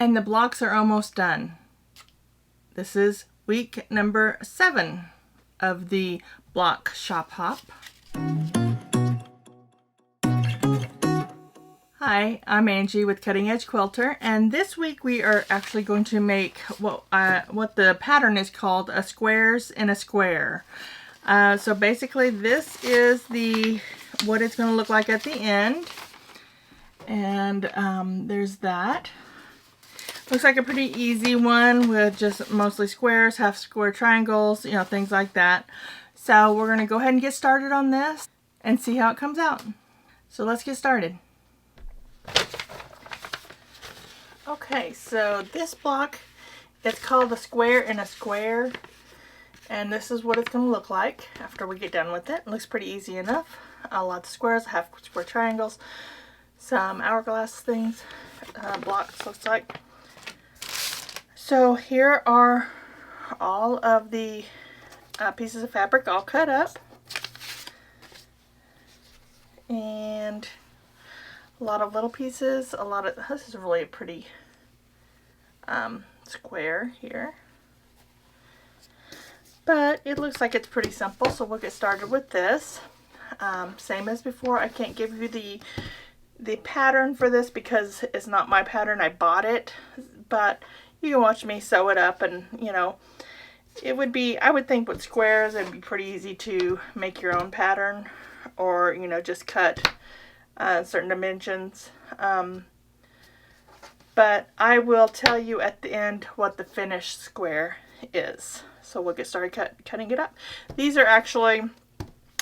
And the blocks are almost done. This is week number 7 of the block shop hop. Hi, I'm Angie with Cutting Edge Quilter, and this week we are actually going to make what the pattern is called a squares in a square. So basically this is what it's going to look like at the end, and there's that. Looks like a pretty easy one with just mostly squares, half square triangles, you know, things like that. So we're going to go ahead and get started on this and see how it comes out. So let's get started. Okay, so this block, it's called a square in a square, and this is what it's going to look like after we get done with it. It looks pretty easy enough. Lots of squares, half square triangles, some hourglass things, blocks looks like. So here are all of the pieces of fabric all cut up, and a lot of little pieces. This is really a pretty square here, but it looks like it's pretty simple, so we'll get started with this. Same as before, I can't give you the pattern for this because it's not my pattern. I bought it, but you can watch me sew it up, and you know, it would be, I would think with squares it'd be pretty easy to make your own pattern, or you know, just cut certain dimensions. But I will tell you at the end what the finished square is. So we'll get started cutting it up. These are actually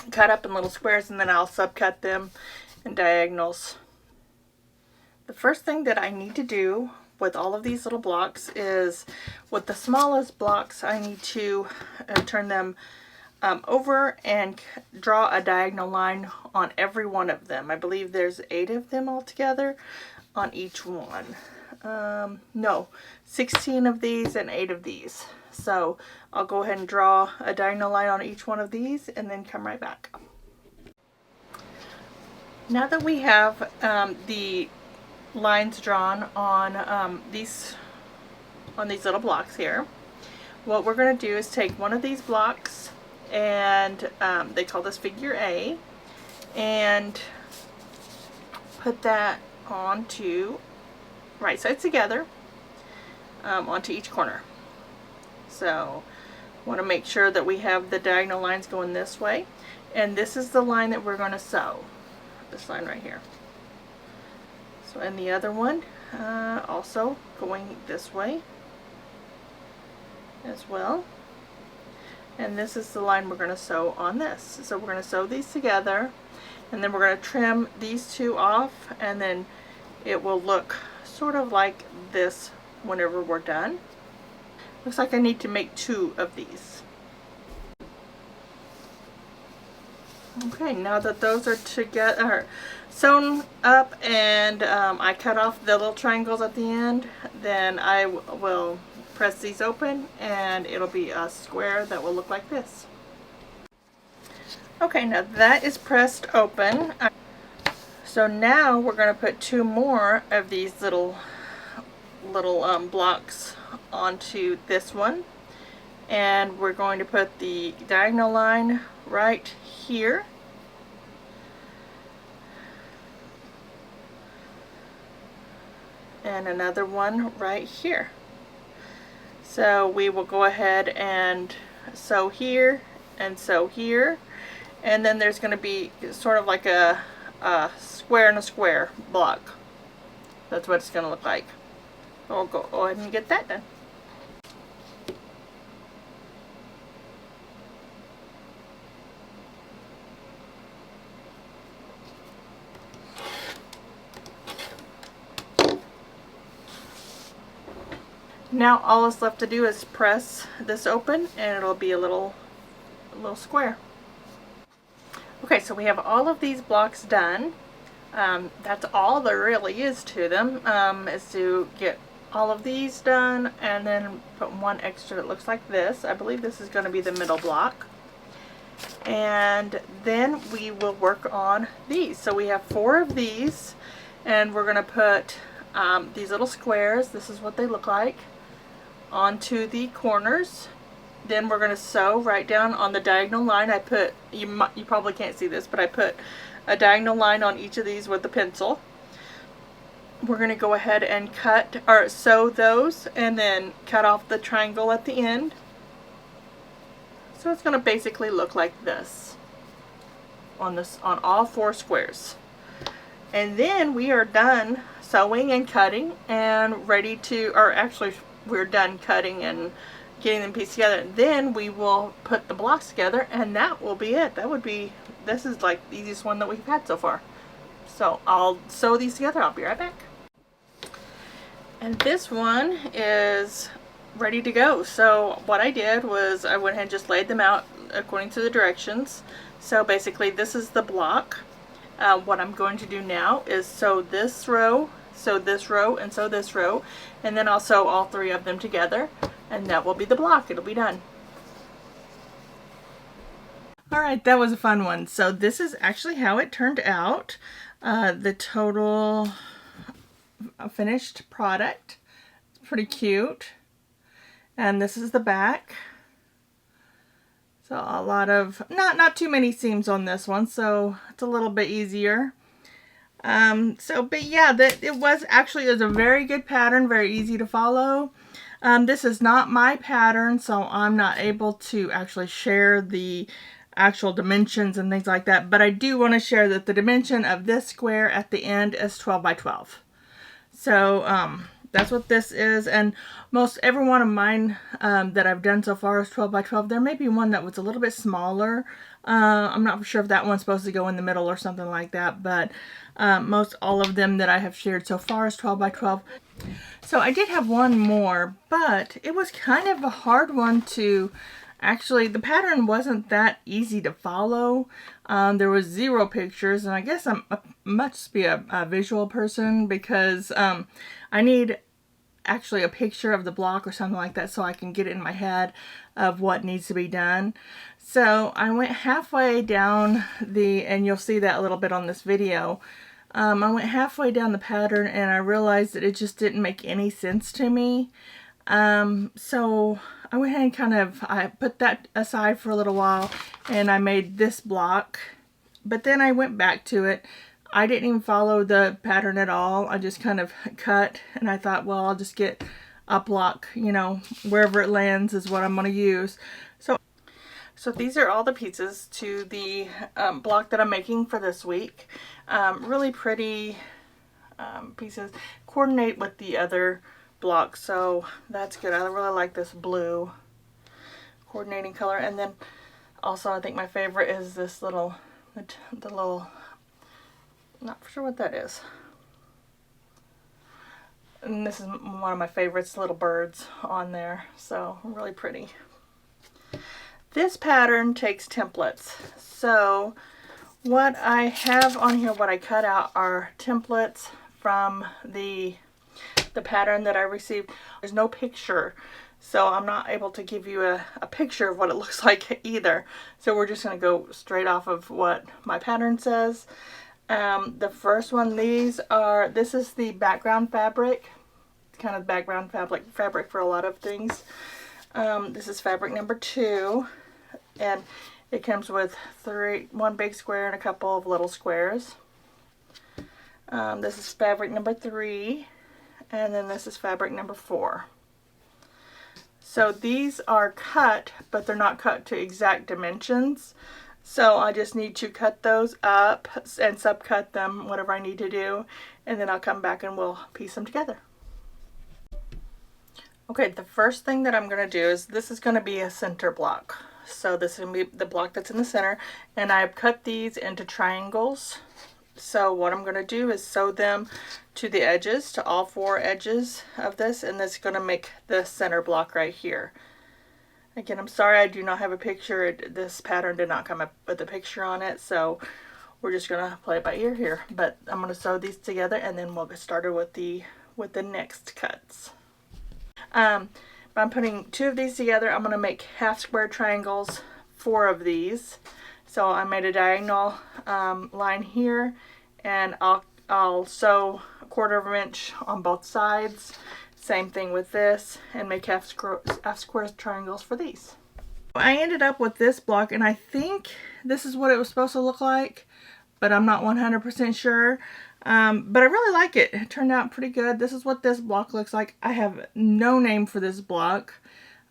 cut up in little squares, and then I'll subcut them in diagonals. The first thing that I need to do with all of these little blocks is, with the smallest blocks, I need to turn them over and draw a diagonal line on every one of them. I believe there's 8 of them altogether on each one. No, 16 of these and 8 of these. So I'll go ahead and draw a diagonal line on each one of these and then come right back. Now that we have the lines drawn on these little blocks here, what we're going to do is take one of these blocks, and they call this figure A, and put that onto right sides together onto each corner. So want to make sure that we have the diagonal lines going this way, and this is the line that we're going to sew, this line right here. So, and the other one also going this way as well, and this is the line we're going to sew on this. So we're going to sew these together, and then we're going to trim these two off, and then it will look sort of like this whenever we're done. Looks like I need to make 2 of these. Okay, now that those are together, sewn up, and I cut off the little triangles at the end, then I will press these open, and it'll be a square that will look like this. Okay, now that is pressed open. So now we're going to put 2 more of these little blocks onto this one, and we're going to put the diagonal line right here, and another one right here. So we will go ahead and sew here and sew here, and then there's going to be sort of like a square in a square block. That's what it's going to look like. I'll go ahead and get that done. Now all that's left to do is press this open, and it'll be a little square. Okay, so we have all of these blocks done. That's all there really is to them, is to get all of these done and then put one extra that looks like this. I believe this is going to be the middle block. And then we will work on these. So we have 4 of these, and we're going to put these little squares. This is what they look like onto the corners. Then we're going to sew right down on the diagonal line. I put, you probably can't see this, but I put a diagonal line on each of these with a pencil. We're going to go ahead and cut or sew those and then cut off the triangle at the end. So it's going to basically look like this on all 4 squares. And then we are done sewing and cutting and ready to, or actually we're done cutting and getting them pieced together. Then we will put the blocks together and that will be it. This is like the easiest one that we've had so far. So I'll sew these together. I'll be right back. And this one is ready to go. So what I did was I went ahead and just laid them out according to the directions. So basically this is the block. What I'm going to do now is sew this row, sew this row, and sew this row, and then I'll sew all 3 of them together, and that will be the block. It'll be done. Alright, that was a fun one. So this is actually how it turned out. The total finished product. It's pretty cute. And this is the back. So a lot of, not too many seams on this one, so it's a little bit easier. But yeah, it was a very good pattern, very easy to follow. This is not my pattern, so I'm not able to actually share the actual dimensions and things like that, but I do want to share that the dimension of this square at the end is 12 by 12. So that's what this is, and most every one of mine that I've done so far is 12 by 12. There may be one that was a little bit smaller. I'm not sure if that one's supposed to go in the middle or something like that, but most all of them that I have shared so far is 12 by 12. So I did have one more, but it was kind of a hard one to actually, the pattern wasn't that easy to follow. There was 0 pictures, and I guess I must be a visual person because I need actually a picture of the block or something like that so I can get it in my head of what needs to be done. So I went halfway down and you'll see that a little bit on this video. I went halfway down the pattern and I realized that it just didn't make any sense to me. So I went ahead and I put that aside for a little while and I made this block, but then I went back to it. I didn't even follow the pattern at all. I just kind of cut and I thought, well, I'll just get a block, you know, wherever it lands is what I'm going to use. So these are all the pieces to the block that I'm making for this week. Really pretty pieces. Coordinate with the other block, so that's good. I really like this blue coordinating color. And then also I think my favorite is this little, the little, not sure what that is. And this is one of my favorites, little birds on there, so really pretty. This pattern takes templates. So what I have on here, what I cut out are templates from the pattern that I received. There's no picture, so I'm not able to give you a picture of what it looks like either. So we're just going to go straight off of what my pattern says. The first one, this is the background fabric. It's kind of background fabric for a lot of things. This is fabric number 2, and it comes with 1 big square and a couple of little squares. This is fabric number 3, and then this is fabric number 4. So these are cut, but they're not cut to exact dimensions. So I just need to cut those up and subcut them, whatever I need to do, and then I'll come back and we'll piece them together. Okay, the first thing that I'm going to do is this is going to be a center block. So this is going to be the block that's in the center, and I've cut these into triangles. So what I'm going to do is sew them to the edges, to all 4 edges of this, and this is going to make the center block right here. Again, I'm sorry I do not have a picture. This pattern did not come up with a picture on it, so we're just going to play it by ear here. But I'm going to sew these together, and then we'll get started with the next cuts. I'm putting 2 of these together. I'm going to make half square triangles, 4 of these. So I made a diagonal line here, and I'll sew 1/4 inch on both sides. Same thing with this, and make half square triangles for these. I ended up with this block, and I think this is what it was supposed to look like, but I'm not 100% sure. But I really like it. It turned out pretty good. This is what this block looks like. I have no name for this block,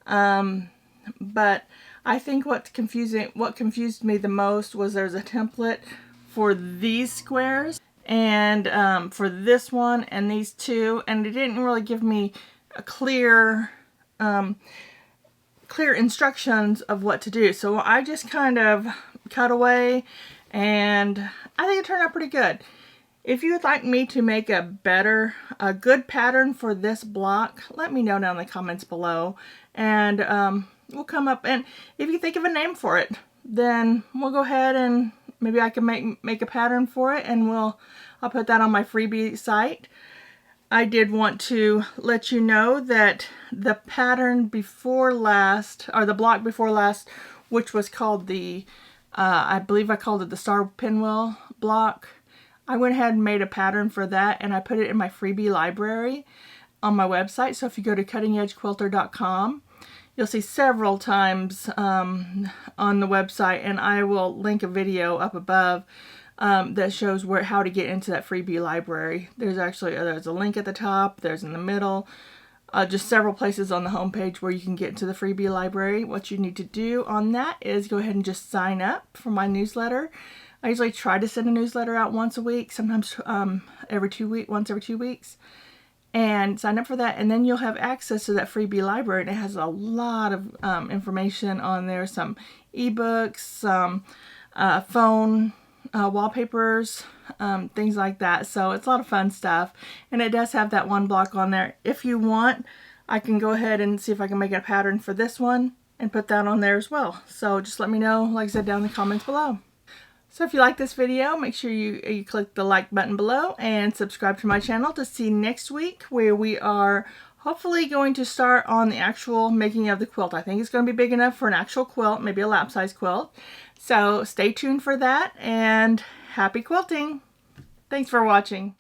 but I think what confused me the most was there's a template for these squares and for this one and these two, and it didn't really give me a clear instructions of what to do. So I just kind of cut away, and I think it turned out pretty good. If you would like me to make a good pattern for this block, let me know down in the comments below, and we'll come up, and if you think of a name for it, then we'll go ahead and maybe I can make a pattern for it, and I'll put that on my freebie site. I did want to let you know that the pattern before last, or the block before last, which was called the, I believe I called it the star pinwheel block, I went ahead and made a pattern for that, and I put it in my freebie library on my website. So if you go to cuttingedgequilter.com, you'll see several times on the website, and I will link a video up above that shows how to get into that freebie library. There's a link at the top, there's in the middle, just several places on the homepage where you can get into the freebie library. What you need to do on that is go ahead and just sign up for my newsletter. I usually try to send a newsletter out once a week, sometimes once every 2 weeks. And sign up for that, and then you'll have access to that freebie library, and it has a lot of information on there, some ebooks, some phone wallpapers, things like that. So it's a lot of fun stuff, and it does have that one block on there. If you want, I can go ahead and see if I can make a pattern for this one and put that on there as well. So just let me know, like I said, down in the comments below. So if you like this video, make sure you click the like button below and subscribe to my channel to see next week, where we are hopefully going to start on the actual making of the quilt. I think it's going to be big enough for an actual quilt, maybe a lap size quilt. So stay tuned for that, and happy quilting! Thanks for watching.